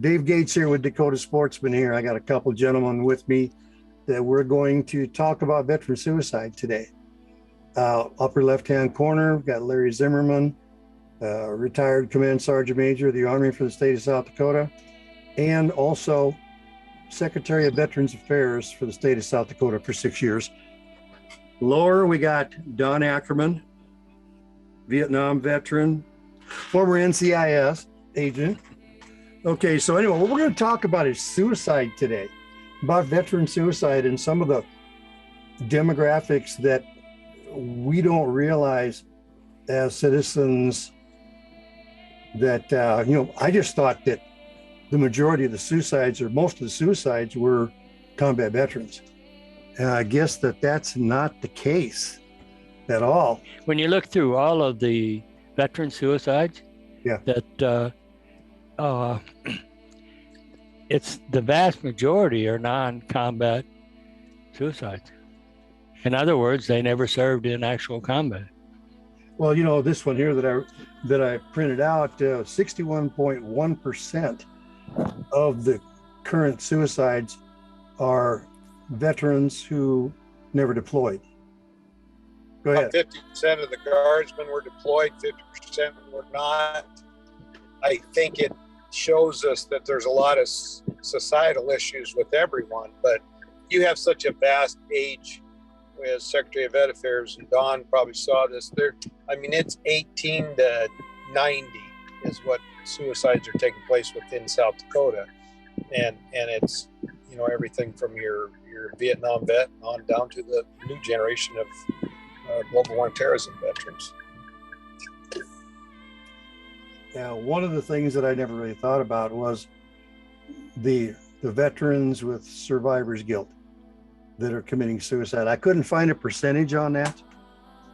Dave Gates here with Dakota Sportsman here. I got a couple gentlemen with me that we're going to talk about veteran suicide today. Upper left-hand corner, we've got Larry Zimmerman, retired Command Sergeant Major of the Army for the state of South Dakota, and also Secretary of Veterans Affairs for the state of South Dakota for 6 years. Lower, we got Don Ackerman, Vietnam veteran, former NCIS agent. Okay, so anyway, what we're going to talk about is suicide today, about veteran suicide and some of the demographics that we don't realize as citizens that, I just thought that the majority of the suicides, or most of the suicides, were combat veterans. And I guess that's not the case at all. When you look through all of the veteran suicides, it's the vast majority are non-combat suicides. In other words, they never served in actual combat. Well, this one here that I printed out, 61.1% of the current suicides are veterans who never deployed. Go ahead. 50% of the guardsmen were deployed, 50% were not. I think it shows us that there's a lot of societal issues with everyone, but you have such a vast age as Secretary of Vet Affairs, and Don probably saw this there. It's 18 to 90 is what suicides are taking place within South Dakota. And it's, everything from your Vietnam vet on down to the new generation of global war and terrorism veterans. Yeah, one of the things that I never really thought about was the veterans with survivor's guilt that are committing suicide. I couldn't find a percentage on that,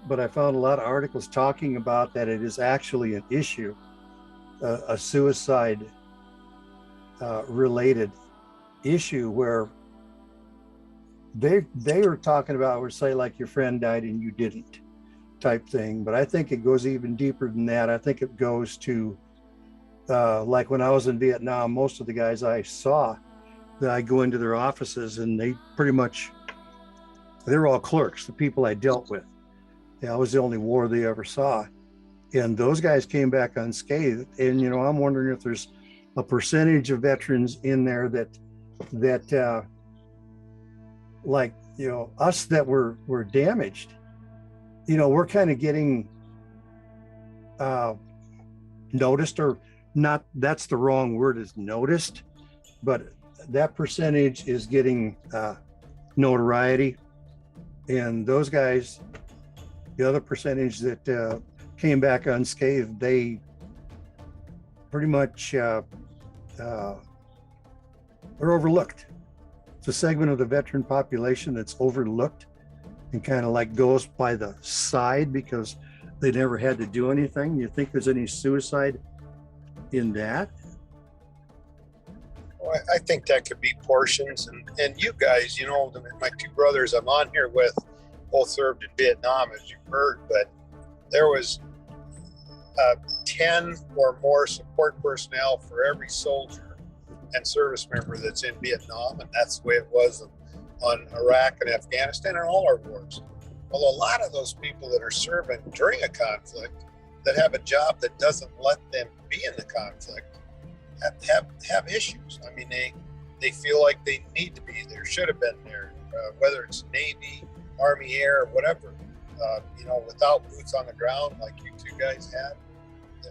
but I found a lot of articles talking about that it is actually an issue, a suicide related issue where they were talking about, or say like your friend died and you didn't type thing. But I think it goes even deeper than that. I think it goes to like when I was in Vietnam, most of the guys I saw, that I go into their offices and they were all clerks, the people I dealt with. I was the only war they ever saw. And those guys came back unscathed. And, I'm wondering if there's a percentage of veterans in there that us that were damaged, we're kind of getting noticed, or not, that's the wrong word, is noticed, but that percentage is getting notoriety. And those guys, the other percentage that came back unscathed, they pretty much are overlooked. It's a segment of the veteran population that's overlooked and kind of like goes by the side because they never had to do anything. You think there's any suicide in that? Well, I think that could be portions. And you guys, my two brothers I'm on here with both served in Vietnam, as you've heard, but there was 10 or more support personnel for every soldier and service member that's in Vietnam. And that's the way it was on Iraq and Afghanistan and all our wars. Well, a lot of those people that are serving during a conflict that have a job that doesn't let them be in the conflict have issues. They feel like they need to be there, should have been there, whether it's Navy, Army, Air, or whatever. Without boots on the ground like you two guys had,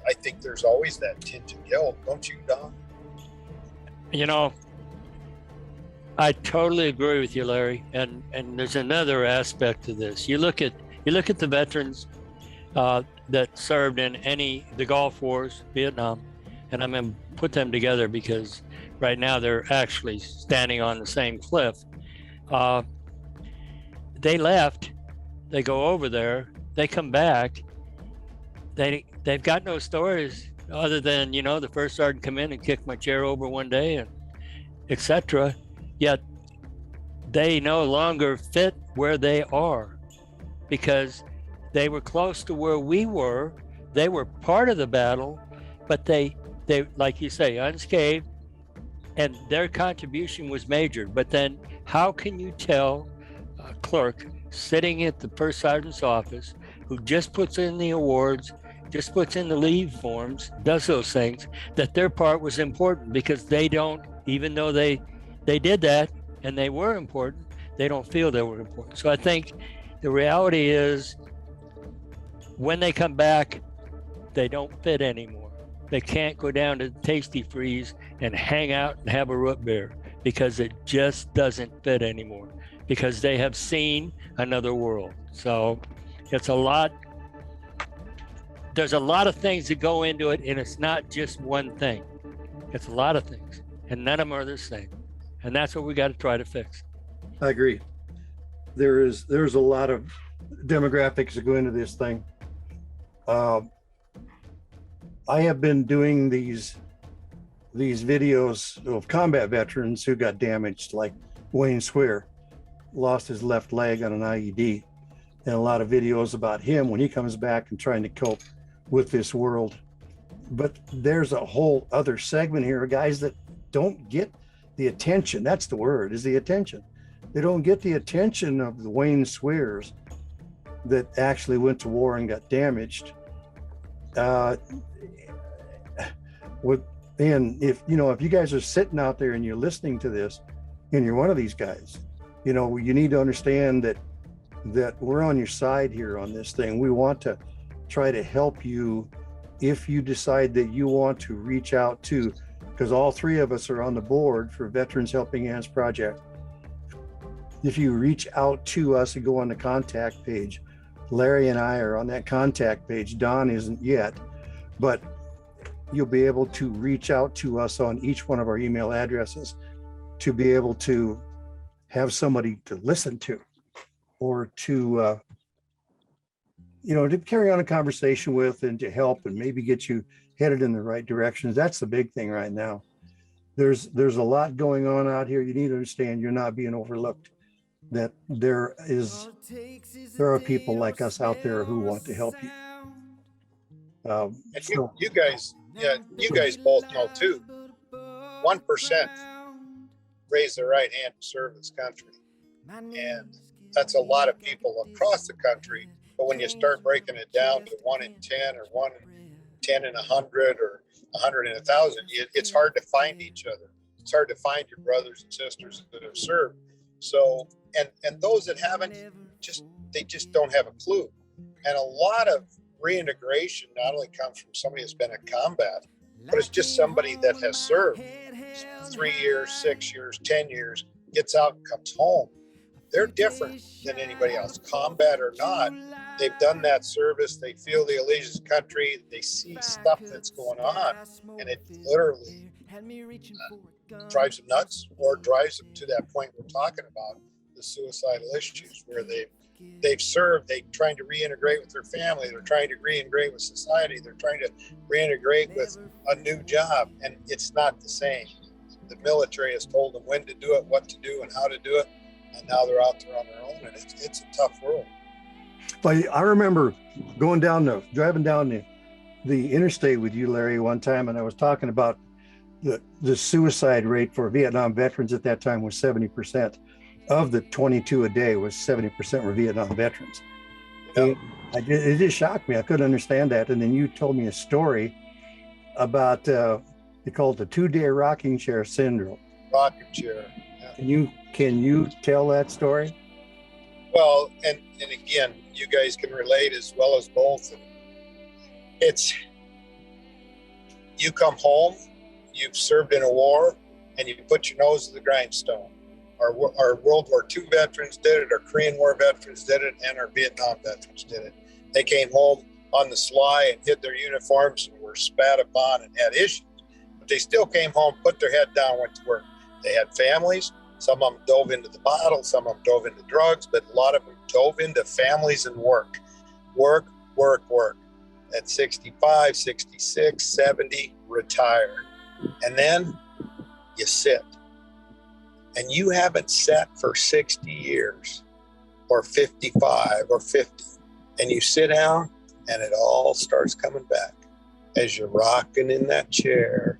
I think there's always that tinge of guilt, don't you, Don? I totally agree with you, Larry. And there's another aspect to this. You look at the veterans that served in the Gulf Wars, Vietnam, and I'm going to put them together because right now they're actually standing on the same cliff. They left, they go over there, they come back, they've got no stories other than, the first sergeant come in and kicked my chair over one day, and etc. Yet they no longer fit where they are because they were close to where we were. They were part of the battle, but they like you say, unscathed, and their contribution was major. But then how can you tell a clerk sitting at the first sergeant's office who just puts in the awards, just puts in the leave forms, does those things, that their part was important? Because they don't, even though they did that and they were important, they don't feel they were important. So I think the reality is when they come back, they don't fit anymore. They can't go down to Tasty Freeze and hang out and have a root beer because it just doesn't fit anymore, because they have seen another world. So it's a lot. There's a lot of things that go into it, and it's not just one thing. It's a lot of things, and none of them are the same. And that's what we got to try to fix. I agree. There's a lot of demographics that go into this thing. I have been doing these videos of combat veterans who got damaged, like Wayne Swear lost his left leg on an IED, and a lot of videos about him when he comes back and trying to cope with this world. But there's a whole other segment here of guys that don't get the attention. That's the word, is the attention. They don't get the attention of the Wayne Swears that actually went to war and got damaged. And if you guys are sitting out there and you're listening to this and you're one of these guys, you need to understand that we're on your side here on this thing. We want to try to help you if you decide that you want to reach out to, because all three of us are on the board for Veterans Helping Hands Project. If you reach out to us and go on the contact page, Larry and I are on that contact page. Don isn't yet, but you'll be able to reach out to us on each one of our email addresses to be able to have somebody to listen to, or to carry on a conversation with, and to help and maybe get you headed in the right directions. That's the big thing right now. There's a lot going on out here. You need to understand you're not being overlooked, that there are people like us out there who want to help you. And you guys both know too, 1% raise their right hand to serve this country. And that's a lot of people across the country. But when you start breaking it down to 1 in 10 or 1 in 10 in 100 or 100 in 1,000, it's hard to find each other. It's hard to find your brothers and sisters that have served. So, and those that haven't, they just don't have a clue. And a lot of reintegration not only comes from somebody that's been in combat, but it's just somebody that has served 3 years, 6 years, 10 years, gets out and comes home. They're different than anybody else, combat or not. They've done that service. They feel the allegiance to country. They see stuff that's going on, and it literally drives them nuts, or drives them to that point we're talking about, the suicidal issues, where they've served, they're trying to reintegrate with their family, they're trying to reintegrate with society, they're trying to reintegrate with a new job, and it's not the same. The military has told them when to do it, what to do, and how to do it, and now they're out there on their own, and it's a tough world. But I remember driving down the interstate with you, Larry, one time, and I was talking about the suicide rate for Vietnam veterans at that time was 70%. Of the 22 a day was 70% were Vietnam veterans. Yep. It just shocked me. I couldn't understand that. And then you told me a story about they call it the 2-day rocking chair syndrome. Rocking chair. Yeah. Can you tell that story? Well, and again, you guys can relate as well as both. It's, you come home, you've served in a war, and you put your nose to the grindstone. Our World War II veterans did it, our Korean War veterans did it, and our Vietnam veterans did it. They came home on the sly and hid their uniforms and were spat upon and had issues. But they still came home, put their head down, went to work. They had families. Some of them dove into the bottle, some of them dove into drugs, but a lot of them dove into families and work. Work. At 65, 66, 70, retire. And then you sit. And you haven't sat for 60 years or 55 or 50. And you sit down and it all starts coming back as you're rocking in that chair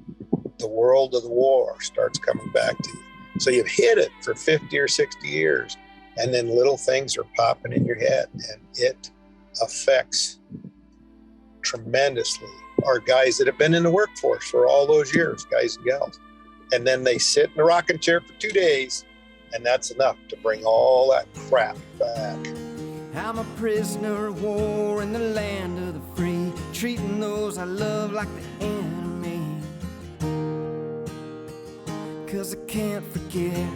the world of the war starts coming back to you. So you've hit it for 50 or 60 years, and then little things are popping in your head, and it affects tremendously our guys that have been in the workforce for all those years, guys and gals. And then they sit in the rocking chair for 2 days, and that's enough to bring all that crap back. I'm a prisoner of war in the land of the free, treating those I love like the enemy. 'Cause I can't forget